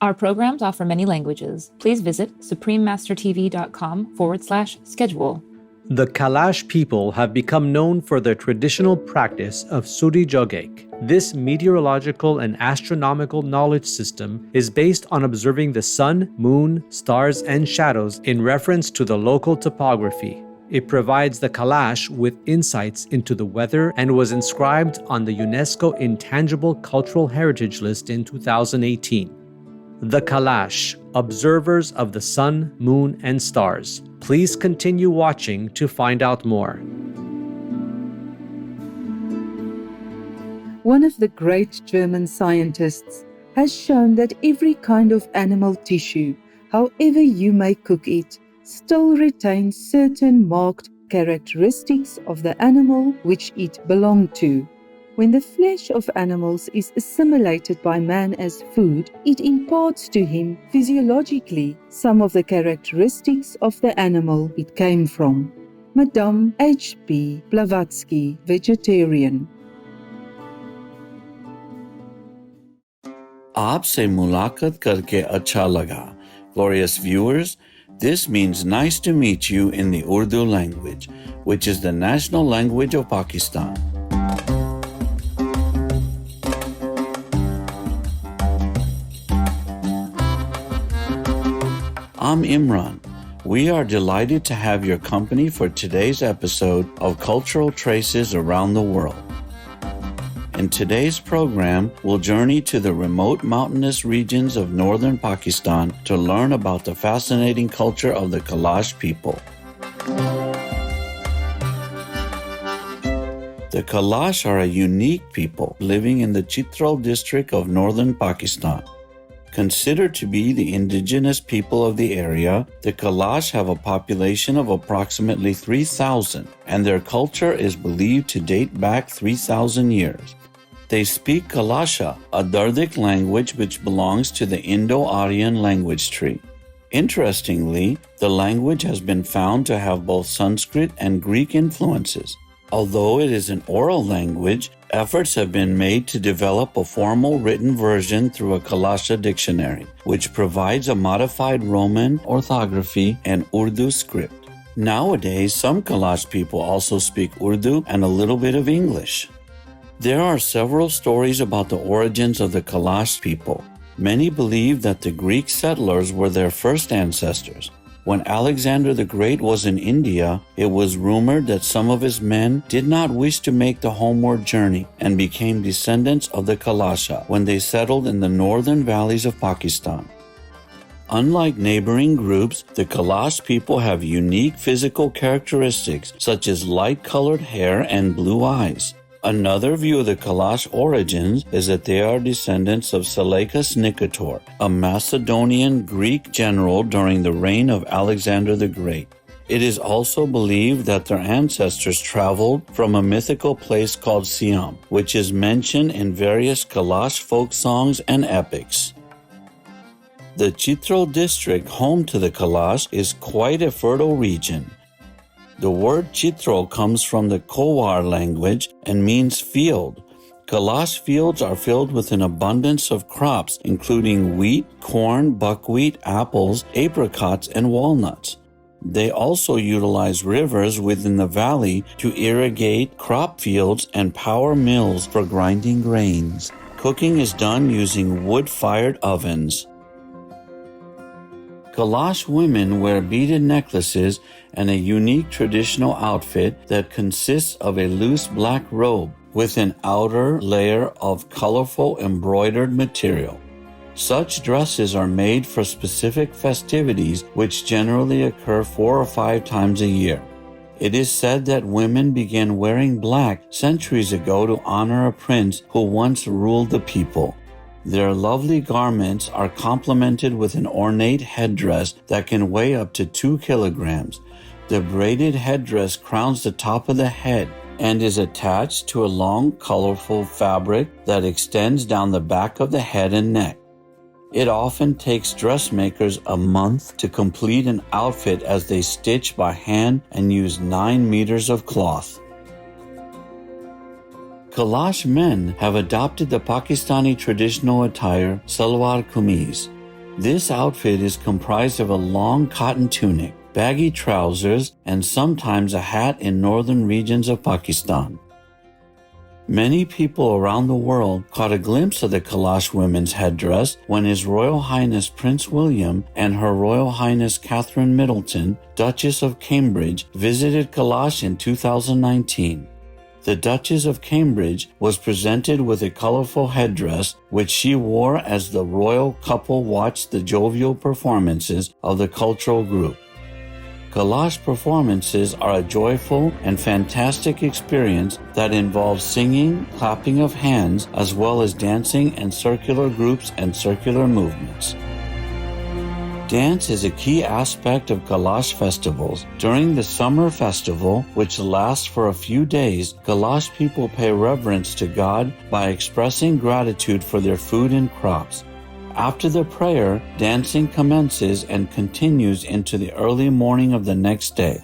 Our programs offer many languages. Please visit suprememastertv.com/schedule. The Kalash people have become known for their traditional practice of Suri Jogek. This meteorological and astronomical knowledge system is based on observing the sun, moon, stars, and shadows in reference to the local topography. It provides the Kalash with insights into the weather and was inscribed on the UNESCO Intangible Cultural Heritage List in 2018. The Kalash, observers of the sun, moon, and stars. Please continue watching to find out more. One of the great German scientists has shown that every kind of animal tissue, however you may cook it, still retains certain marked characteristics of the animal which it belonged to. When the flesh of animals is assimilated by man as food, it imparts to him physiologically some of the characteristics of the animal it came from. Madame H.P. Blavatsky, vegetarian. आपसे मुलाकात करके अच्छा लगा. Glorious viewers, this means nice to meet you in the Urdu language, which is the national language of Pakistan. I'm Imran. We are delighted to have your company for today's episode of Cultural Traces Around the World. In today's program, we'll journey to the remote mountainous regions of northern Pakistan to learn about the fascinating culture of the Kalash people. The Kalash are a unique people living in the CTAW district of northern Pakistan. Considered to be the indigenous people of the area, the Kalash have a population of approximately 3,000, and their culture is believed to date back 3,000 years. They speak Kalasha, a Dardic language which belongs to the Indo-Aryan language tree. Interestingly, the language has been found to have both Sanskrit and Greek influences. Although it is an oral language, efforts have been made to develop a formal written version through a Kalasha dictionary, which provides a modified Roman orthography and Urdu script. Nowadays, some Kalash people also speak Urdu and a little bit of English. There are several stories about the origins of the Kalash people. Many believe that the Greek settlers were their first ancestors. When Alexander the Great was in India, it was rumored that some of his men did not wish to make the homeward journey and became descendants of the Kalasha when they settled in the northern valleys of Pakistan. Unlike neighboring groups, the Kalash people have unique physical characteristics such as light-colored hair and blue eyes. Another view of the Kalash origins is that they are descendants of Seleucus Nicator, a Macedonian Greek general during the reign of Alexander the Great. It is also believed that their ancestors traveled from a mythical place called Siam, which is mentioned in various Kalash folk songs and epics. The CTAW district, home to the Kalash, is quite a fertile region. The word CTAW comes from the Kowar language and means field. Kalash fields are filled with an abundance of crops, including wheat, corn, buckwheat, apples, apricots, and walnuts. They also utilize rivers within the valley to irrigate crop fields and power mills for grinding grains. Cooking is done using wood-fired ovens. Kalash women wear beaded necklaces and a unique traditional outfit that consists of a loose black robe with an outer layer of colorful embroidered material. Such dresses are made for specific festivities which generally occur 4 or 5 times a year. It is said that women began wearing black centuries ago to honor a prince who once ruled the people. Their lovely garments are complemented with an ornate headdress that can weigh up to 2 kilograms. The braided headdress crowns the top of the head and is attached to a long, colorful fabric that extends down the back of the head and neck. It often takes dressmakers a month to complete an outfit as they stitch by hand and use 9 meters of cloth. Kalash men have adopted the Pakistani traditional attire salwar kameez. This outfit is comprised of a long cotton tunic, baggy trousers, and sometimes a hat in northern regions of Pakistan. Many people around the world caught a glimpse of the Kalash women's headdress when His Royal Highness Prince William and Her Royal Highness Catherine Middleton, Duchess of Cambridge, visited Kalash in 2019. The Duchess of Cambridge was presented with a colorful headdress which she wore as the royal couple watched the jovial performances of the cultural group. Kalash performances are a joyful and fantastic experience that involves singing, clapping of hands, as well as dancing and circular groups and circular movements. Dance is a key aspect of Kalash festivals. During the summer festival, which lasts for a few days, Kalash people pay reverence to God by expressing gratitude for their food and crops. After the prayer, dancing commences and continues into the early morning of the next day.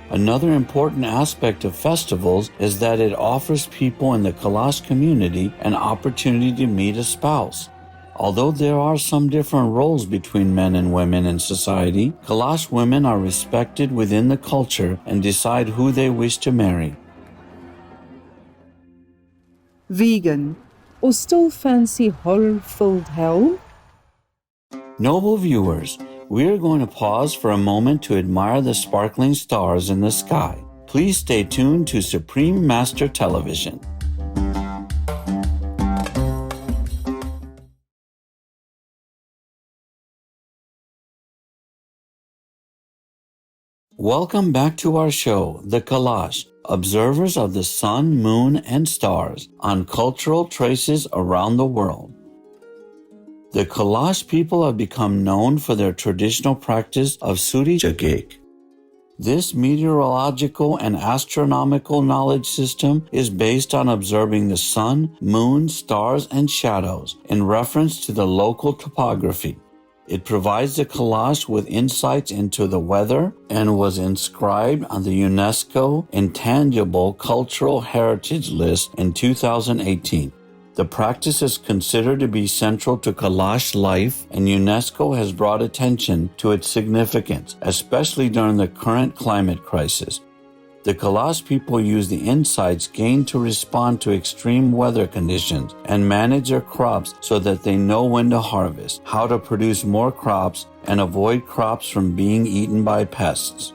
Another important aspect of festivals is that it offers people in the Kalash community an opportunity to meet a spouse. Although there are some different roles between men and women in society, Kalash women are respected within the culture and decide who they wish to marry. Vegan, or still fancy horror-filled hell? Noble viewers, we are going to pause for a moment to admire the sparkling stars in the sky. Please stay tuned to Supreme Master Television. Welcome back to our show, The Kalash, Observers of the Sun, Moon, and Stars on Cultural Traces Around the World. The Kalash people have become known for their traditional practice of Suri Jagek. This meteorological and astronomical knowledge system is based on observing the sun, moon, stars, and shadows in reference to the local topography. It provides the Kalash with insights into the weather and was inscribed on the UNESCO Intangible Cultural Heritage List in 2018. The practice is considered to be central to Kalash life, and UNESCO has brought attention to its significance, especially during the current climate crisis. The Kalash people use the insights gained to respond to extreme weather conditions and manage their crops so that they know when to harvest, how to produce more crops, and avoid crops from being eaten by pests.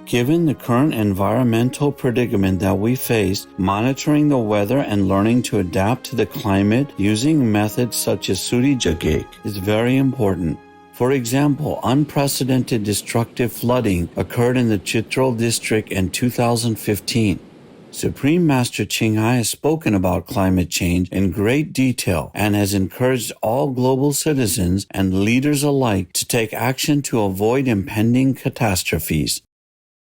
Given the current environmental predicament that we face, monitoring the weather and learning to adapt to the climate using methods such as Suri Jagek is very important. For example, unprecedented destructive flooding occurred in the CTAW district in 2015. Supreme Master Ching Hai has spoken about climate change in great detail and has encouraged all global citizens and leaders alike to take action to avoid impending catastrophes.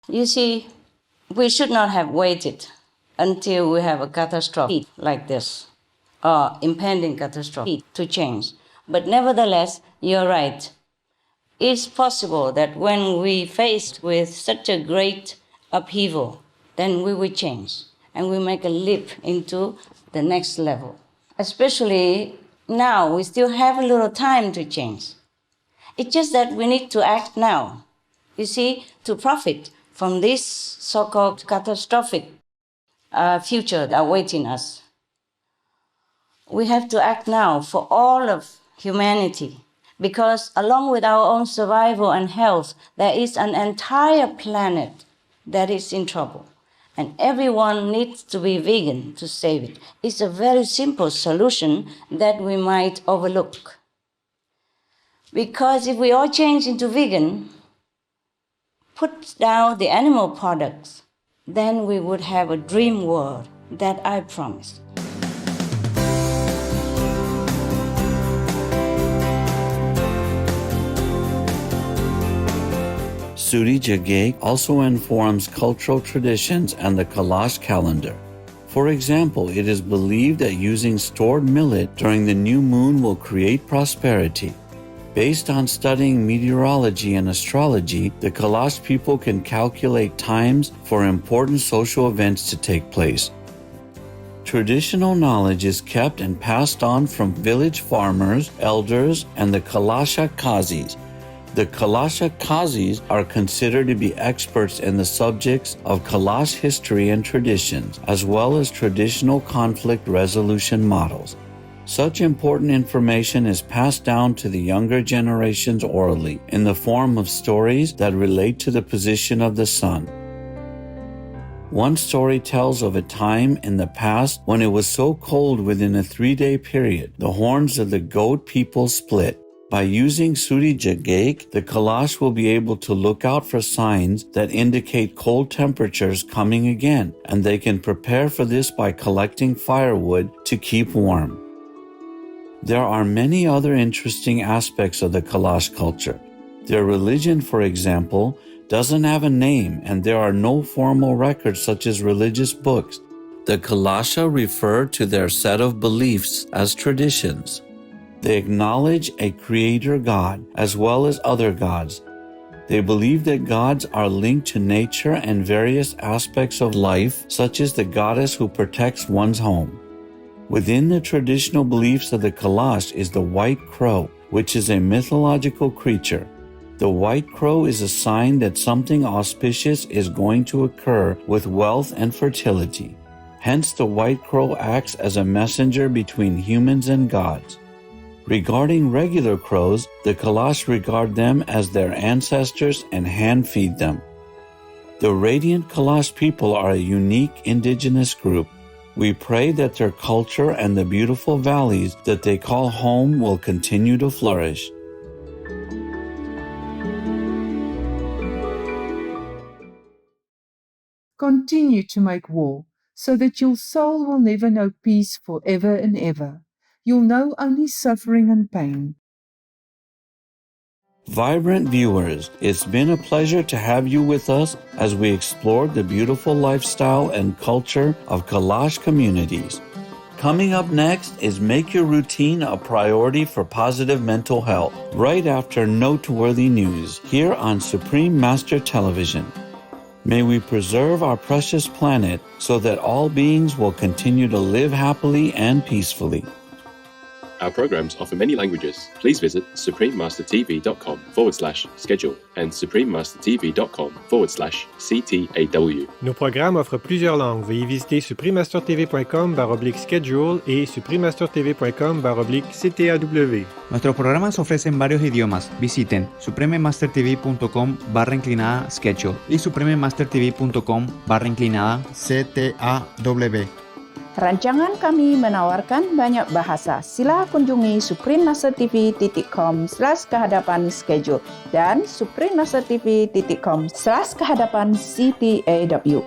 You see, we should not have waited until we have a catastrophe like this, or impending catastrophe to change. But nevertheless, you're right. It's possible that when we faced with such a great upheaval, then we will change and we make a leap into the next level. Especially now, we still have a little time to change. It's just that we need to act now, you see, to profit from this so-called catastrophic future that awaiting us. We have to act now for all of humanity, because along with our own survival and health, there is an entire planet that is in trouble. And everyone needs to be vegan to save it. It's a very simple solution that we might overlook. Because if we all change into vegan, put down the animal products, then we would have a dream world that I promise. Suri Jagek also informs cultural traditions and the Kalash calendar. For example, it is believed that using stored millet during the new moon will create prosperity. Based on studying meteorology and astrology, the Kalash people can calculate times for important social events to take place. Traditional knowledge is kept and passed on from village farmers, elders, and the Kalash Kazis. The Kalash Kazis are considered to be experts in the subjects of Kalash history and traditions, as well as traditional conflict resolution models. Such important information is passed down to the younger generations orally in the form of stories that relate to the position of the sun. One story tells of a time in the past when it was so cold within a 3-day period, the horns of the goat people split. By using Suri Jagek, the Kalash will be able to look out for signs that indicate cold temperatures coming again, and they can prepare for this by collecting firewood to keep warm. There are many other interesting aspects of the Kalash culture. Their religion, for example, doesn't have a name, and there are no formal records such as religious books. The Kalasha refer to their set of beliefs as traditions. They acknowledge a creator god as well as other gods. They believe that gods are linked to nature and various aspects of life, such as the goddess who protects one's home. Within the traditional beliefs of the Kalash is the white crow, which is a mythological creature. The white crow is a sign that something auspicious is going to occur with wealth and fertility. Hence, the white crow acts as a messenger between humans and gods. Regarding regular crows, the Kalash regard them as their ancestors and hand-feed them. The radiant Kalash people are a unique indigenous group. We pray that their culture and the beautiful valleys that they call home will continue to flourish. Continue to make war, so that your soul will never know peace forever and ever. You'll know only suffering and pain. Vibrant viewers, it's been a pleasure to have you with us as we explored the beautiful lifestyle and culture of Kalash communities. Coming up next is Make Your Routine a Priority for Positive Mental Health, right after noteworthy news here on Supreme Master Television. May we preserve our precious planet so that all beings will continue to live happily and peacefully. Our programs offer many languages. Please visit suprememastertv.com/schedule and suprememastertv.com/CTAW. Nos programmes offrent plusieurs langues. Veuillez visiter suprememastertv.com/schedule y suprememastertv.com/CTAW. Nuestros programas ofrecen varios idiomas. Visiten suprememastertv.com/schedule y suprememastertv.com/CTAW. Rancangan kami menawarkan banyak bahasa. Sila kunjungi suprememastertv.com/kehadapan schedule dan suprememastertv.com/kehadapan CTAW.